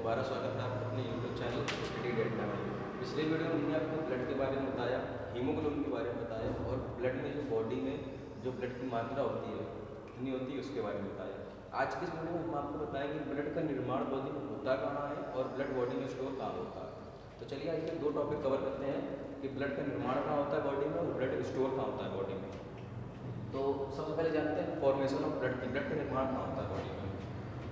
दोबारा स्वागत है आपका अपने यूट्यूब चैनल स्टडी डेटा में। पिछले वीडियो में हमने आपको ब्लड के बारे में बताया, हीमोग्लोबिन के बारे में बताया और ब्लड में जो बॉडी में जो ब्लड की मात्रा होती है कितनी होती है उसके बारे में बताया। आज के इस वीडियो में हम आपको बताएंगे ब्लड का निर्माण बॉडी में होता कहाँ है और ब्लड बॉडी में स्टोर कहाँ होता है। तो चलिए आज के दो टॉपिक कवर करते हैं कि ब्लड का निर्माण कहाँ होता है बॉडी में और ब्लड स्टोर कहाँ होता है बॉडी में। तो सबसे पहले जानते हैं फॉर्मेशन ऑफ ब्लड की, ब्लड का निर्माण कहाँ होता है बॉडी में।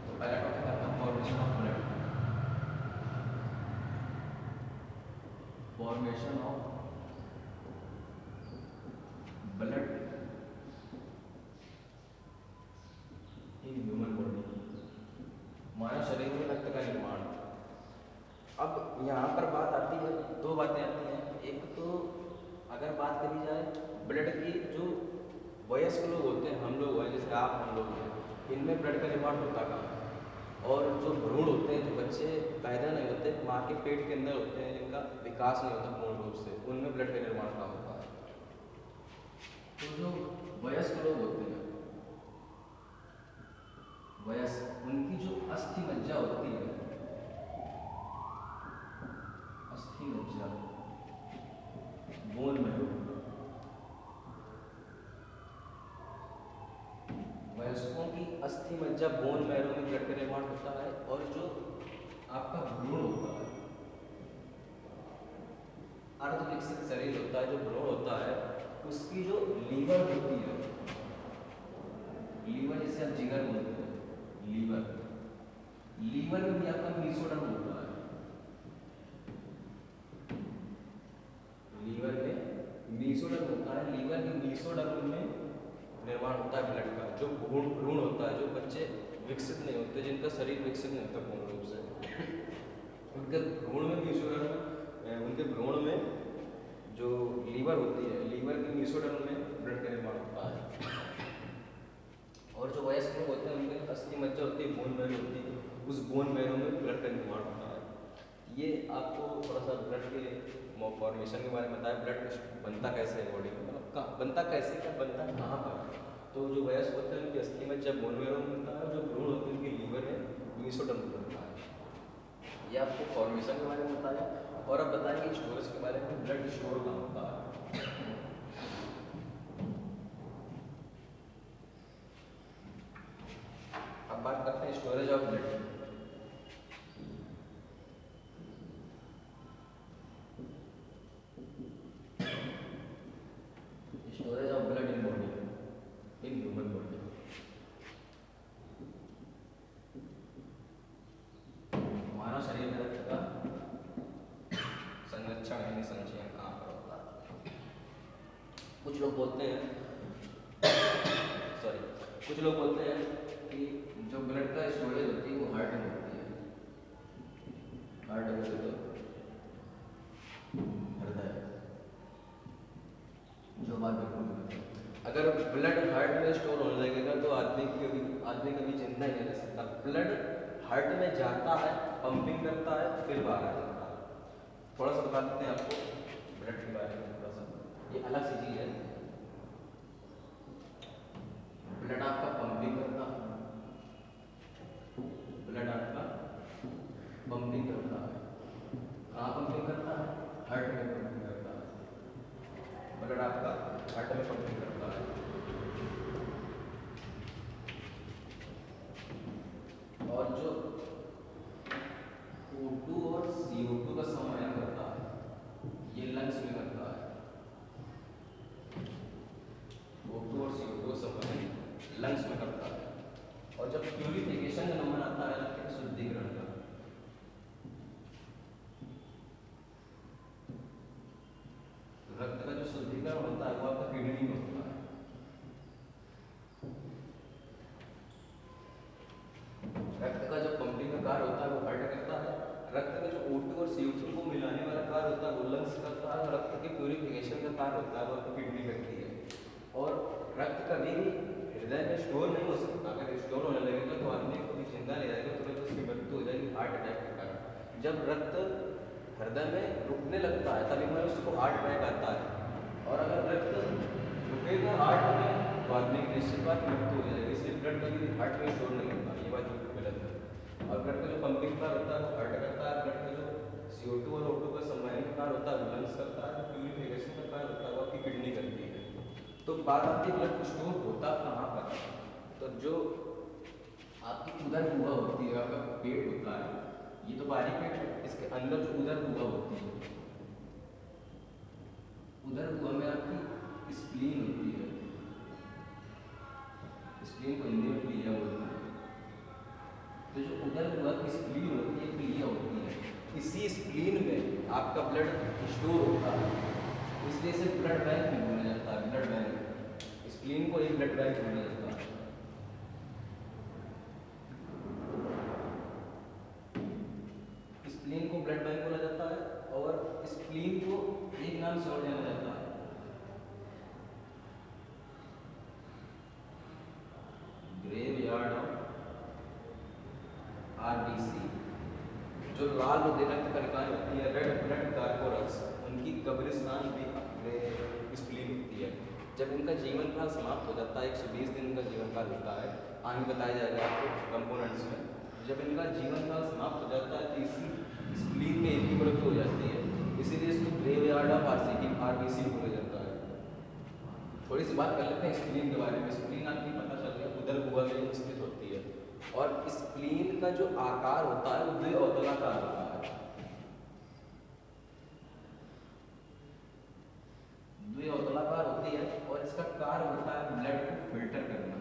तो पहला टॉपिक आता है formation of blood. Formation of blood in human body, मानव शरीर में रक्त का निर्माण। अब यहाँ पर बात आती है, दो बातें आती हैं। एक तो अगर बात करी जाए ब्लड की, जो वयस्क लोग होते हैं, हम लोग हैं जैसे आप हम लोग हैं, इनमें ब्लड का निर्माण होता कहाँ है। और जो भ्रूण होते हैं, जो बच्चे पैदा नहीं होते, माँ के पेट के अंदर होते हैं, जिनका विकास नहीं होता पूर्ण रूप से, उनमें ब्लड का निर्माण कहाँ होता है। तो जो वयस्क लोग होते हैं, वयस्क, उनकी जो अस्थि मज्जा होती है, अस्थि मज्जा, बोन मैरो, वयस्कों की अस्थि मज्जा बोन मैरो में ब्लड का निर्माण होता है। और जो आपका भ्रूण होता है, अर्ध विकसित शरीर होता है, जो भ्रूण होता है, उसकी जो लीवर होती है, लीवर जिसे आप जिगर बोलते हैं, लीवर, लीवर में भी आपका मीसोडर्म होता है। लीवर में मीसोडर्म होता है, लीवर के मीसोडर्म में निर्माण होता है ब्लड का। जो भ्रूण होता है, जो बच्चे विकसित नहीं होते, जिनका शरीर विकसित नहीं होता पूर्ण रूप से, उनके भ्रूण में मीसोडर्म, उनके भ्रूण में जो लीवर होती है, लीवर के मीसोडर्म में ब्लड का निर्माण होता है। और जो वयस्क लोग होते हैं, उनके अस्थि मज्जा होती है, बोन मैरो होती है, उस बोन मैरो में ब्लड का निर्माण होता है। ये आपको थोड़ा सा ब्लड के फॉर्मेशन के बारे में बताया, ब्लड बनता कैसे है बॉडी में, मतलब कहाँ बनता, कैसे क्या बनता है, कहाँ पर। तो जो वयस्क होते हैं उनकी अस्थि मज्जा बोन मैरो में बनता है, जो भ्रूण होते हैं उनकी लीवर में मीसोडर्म में बनता है। ये आपको फॉर्मेशन के बारे में बताया। और अब बताएंगे स्टोरेज के बारे में, ब्लड स्टोर कहाँ होता है। अब बात करते हैं storage of blood. Storage of blood in body, in human body. हमारा शरीर में रक्त का संरक्षण यानी संचयन कहाँ पर होता है। कुछ लोग बोलते हैं सॉरी कुछ लोग बोलते हैं कि जो ब्लड का स्टोरेज होती है वो हार्ट में होती है। हार्ट बोले तो हृदय, जो बात बिल्कुल, अगर ब्लड हार्ट में स्टोर होने लगेगा तो आदमी कभी जिंदा ही नहीं रह सकता। ब्लड हार्ट में जाता है, पंपिंग करता है, फिर बाहर आ जाता है। थोड़ा सा बता देते हैं आपको ब्लड के बारे में, थोड़ा सा ये अलग सी चीज है। ब्लड आपका पंपिंग करता है, ब्लड आपका पंपिंग करता है। कहाँ पंपिंग करता है? हार्ट में पंपिंग करता है। ब्लड आपका हार्ट में पंपिंग करता है। और जो O2 और CO2 का संवहन करता है, ये लंग्स में करता है। O2 और CO2 का संवहन लंग्स में करता है। और जब प्यूरिफिकेशन का नंबर आता है, रक्त के शुद्धिकरण का, रक्त का जो शुद्धिकरण होता है वो आपका किडनी में होता है। रक्त का जो पंपिंग का कार्य होता है वो हार्ट करता है। रक्त का जो O2 और CO2 को मिलाने वाला कार्य होता है वो लंग्स करता है। रक्त के प्यूरिफिकेशन का कार्य होता है वो आपकी किडनी करती है। और रक्त कभी भी हृदय में स्टोर नहीं हो सकता। अगर स्टोर होने लगेगा तो आदमी को भी जिंदा नहीं रहेगा, तुरंत उसकी मृत्यु हो जाएगी हार्ट अटैक के कारण। जब रक्त हृदय में रुकने लगता है तभी में उसको हार्ट अटैक आता है। और अगर रक्त रुकेगा हार्ट में तो आदमी की निश्चित बात मृत्यु हो जाएगी। इसलिए ब्लड कभी हार्ट में स्टोर नहीं होता, ये बात बिल्कुल गलत है। और ब्लड का जो पंपिंग का होता है वो हार्ट तो बात आती है ब्लड स्टोर होता कहाँ पर है। तो जो आपकी उदर गुहा होती है, आपका पेट होता है, ये तो बाहरी पेट है, इसके अंदर जो उदर गुहा होती है, उदर गुहा में आपकी स्प्लीन होती है, स्प्लीन को हिंदी में प्लीहा बोलते हैं। तो जो उदर गुहा की स्प्लीन होती है, प्लीहा होती है, इसी स्प्लीन में आपका ब्लड स्टोर होता है, इसलिए इसे ब्लड बैंक भी बोला जाता है। ब्लड बैंक, स्प्लीन को एक ब्लड बैंक बोला जाता है। स्प्लीन को ब्लड बैंक बोला जाता है, और स्प्लीन को एक नाम से और जाना जाता है, ग्रेवयार्ड ऑफ आरबीसी। जो लाल रक्त कणिकाएं होती है, रेड ब्लड कॉर्पोरल्स, उनकी कब्रिस्तान भी स्प्लीन होती है। जब इनका जीवन काल समाप्त हो जाता है, 120 दिन का जीवन काल होता है, आगे बताया जाएगा आपको कंपोनेंट्स में। जब इनका जीवन काल समाप्त हो जाता है तो इसी स्प्लीन में इनकी मृत्यु हो जाती है, इसीलिए इसको ग्रेवयार्ड ऑफ आरबीसी बोला जाता है। थोड़ी सी बात कर लेते हैं स्प्लीन के बारे में। स्प्लीन आपकी पता चल गया उदर गुहा में स्थित होती है, और स्प्लीन का जो आकार होता है वो द्विअवतलाकार होता है। द्विअवतलाकार होती है, और इसका कार्य होता है ब्लड को फिल्टर करना।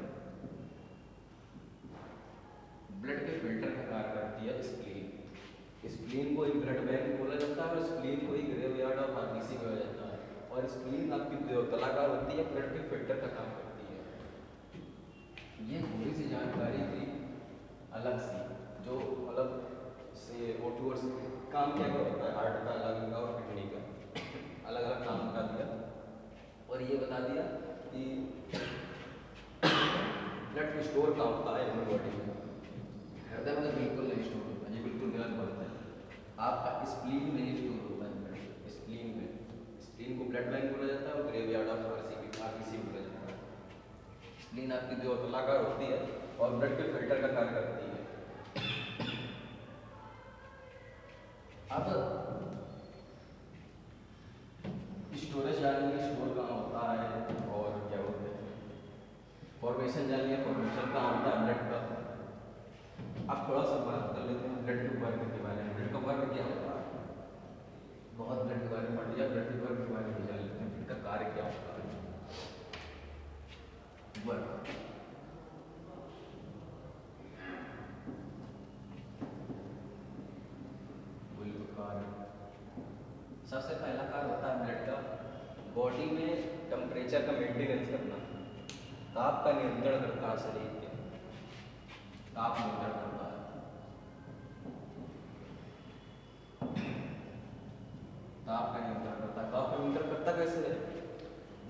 ब्लड के फिल्टर का कार्य करती है स्प्लीन। स्प्लीन को एक ब्लड बैंक बोला जाता है, और स्प्लीन को एक ग्रेवयार्ड ऑफ आरबीसी बोला जाता है। और स्प्लीन आपकी द्विअवतलाकार होती है, ब्लड के फिल्टर का काम करती है। ये थोड़ी सी जानकारी थी अलग सी, जो मतलब से ओटूअर्स काम क्या क्या होता है, हार्ट का लंग का और किडनी का अलग अलग काम बता दिया, और ये बता दिया कि ब्लड स्टोर कहाँ होता है ह्यूमन बॉडी में। हृदय में तो बिल्कुल नहीं स्टोर होता, ये बिल्कुल गलत बात है। आपका स्प्लीन में ही स्टोर होता है ब्लड, स्प्लीन में। स्प्लीन को ब्लड बैंक बोला जाता है, और ग्रेवयार्ड ऑफ आरबीसी बोला जाता है। स्प्लीन आपकी द्विअवतलाकार होती है और ब्लड के फिल्टर का कार्य करती है। अब स्टोरेज जानिए, स्टोर कहाँ होता है, और क्या बोलते हैं फॉर्मेशन जानिए, फॉर्मेशन कहाँ होता है ब्लड का। अब थोड़ा सा बात कर लेते हैं ब्लड के वर्ग के बारे में। ब्लड का वर्ग क्या होता है, बहुत ब्लड के बारे में पढ़ लिया, ब्लड के वर्ग के बारे में जान लेते हैं, इनका कार्य क्या होता है। वर्ग, सबसे पहला कार्य होता है ब्लड का बॉडी में टेम्परेचर का मेंटेनेंस करना, ताप का नियंत्रण करता है, शरीर के ताप नियंत्रण करता है। ताप का नियंत्रण करता है। ताप का नियंत्रण करता कैसे है,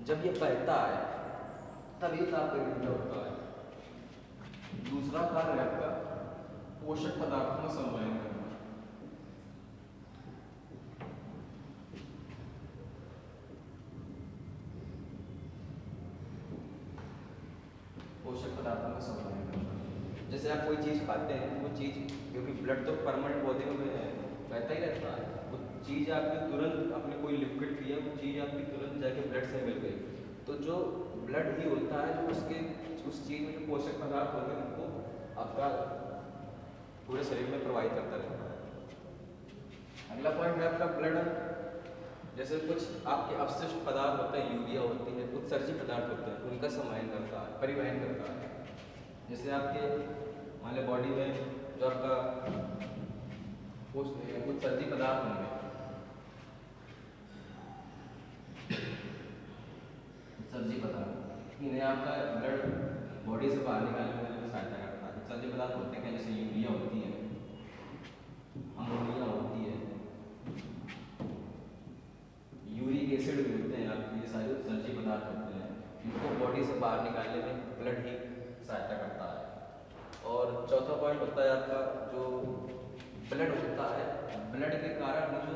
जब ये बहता है तब ये ताप का नियंत्रण होता है। दूसरा कार्य है आपका पोषक पदार्थों में संवहन करना। पोषक पदार्थों का संवहन करना, जैसे आप कोई चीज़ खाते हैं, वो चीज़ क्योंकि ब्लड तो परमानेंट बॉडी में बहता ही रहता है, वो चीज़ आपकी तुरंत अपने कोई लिक्विड पिया, वो चीज़ आपकी तुरंत जाके ब्लड से मिल गई, तो जो ब्लड ही होता है जो उसके उस चीज़ में जो पोषक पदार्थ होते हैं उनको आपका पूरे शरीर में प्रवाहित करता रहता है। अगला पॉइंट है आपका ब्लड, जैसे कुछ आपके अपशिष्ट पदार्थ होते हैं, यूरिया होती है, उत्सर्जित पदार्थ होते हैं, उनका संवहन करता है, परिवहन करता है। जैसे आपके मान लो बॉडी में जो आपका उत्सर्जित पदार्थ होंगे, उत्सर्जित पदार्थ, इन्हें आपका ब्लड बॉडी से बाहर निकालने में सहायता करता है। उत्सर्जित पदार्थ होते हैं जैसे यूरिया होती है, अमोनिया होती है, यूरिक एसिड भी होते हैं, आपके ये सारे उत्सर्जित पदार्थ होते हैं, इनको बॉडी से बाहर निकालने में ब्लड ही सहायता करता है। और चौथा पॉइंट होता है आपका जो ब्लड होता है, ब्लड के कारण जो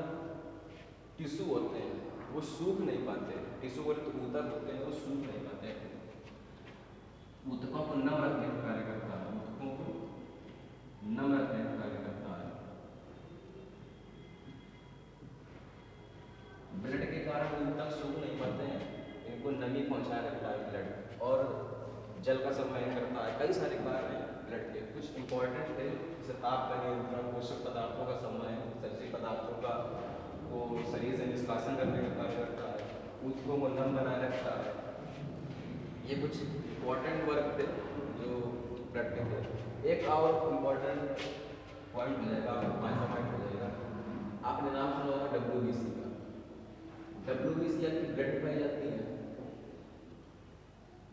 टिश्यू होते हैं वो सूख नहीं पाते, टिश्यू बोले तो ऊतक होते हैं, वो सूख नहीं पाते, ऊतकों को नम रखने का कार्य करता है, ऊतकों को नम रखने का कार्य करता है। ब्लड के कारण ऊतक सूख नहीं पाते हैं, इनको नमी पहुंचाए रखता है जल का संवहन करता है, कई सारे कार्य हैं ब्लड के। कुछ इंपॉर्टेंट है जैसे ताप का नियंत्रण, पोषक पदार्थों का संवहन, सब्जी पदार्थों का वो शरीर से निष्कासन करने का कार्य करता है, ऊतकों को नम बनाए रखता है। ये कुछ इंपॉर्टेंट वर्क थे जो ब्लड के थे। एक और इम्पॉर्टेंट पॉइंट हो जाएगा, पाँचवा पॉइंट हो जाएगा, आपने नाम सुना होगा WBC का। WBC आपकी ब्लड पाई जाती है,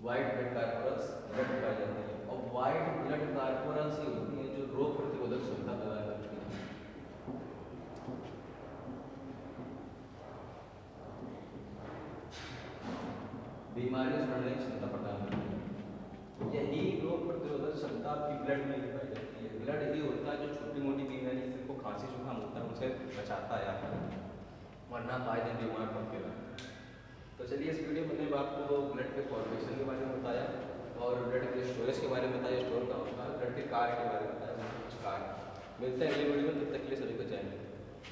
वाइट ब्लड कार्पोरल्स ब्लड पाई जाती है, और वाइट ब्लड कार्पोरल्स ही होती है जो रोग प्रतिरोधक क्षमता प्रदान करती है। बीमारियों से लड़ने की क्षमता प्रदान करती है। यही रोग प्रतिरोधक क्षमता आपकी ब्लड में ही पाई जाती है। ब्लड ही होता है जो छोटी मोटी बीमारी जिनको खांसी जुकाम होता है उनसे बचाता है आपको, वरना आए दिन बीमार पड़ते हैं। तो चलिए इस वीडियो में मैंने आपको ब्लड के फॉर्मेशन के बारे में बताया और ब्लड के स्टोरेज के बारे में बताया, स्टोर का होता है, ब्लड के कार्य के बारे में बताया, कुछ कार्य। मिलते हैं अगले वीडियो में, तब तक के लिए सभी को जय हिंद।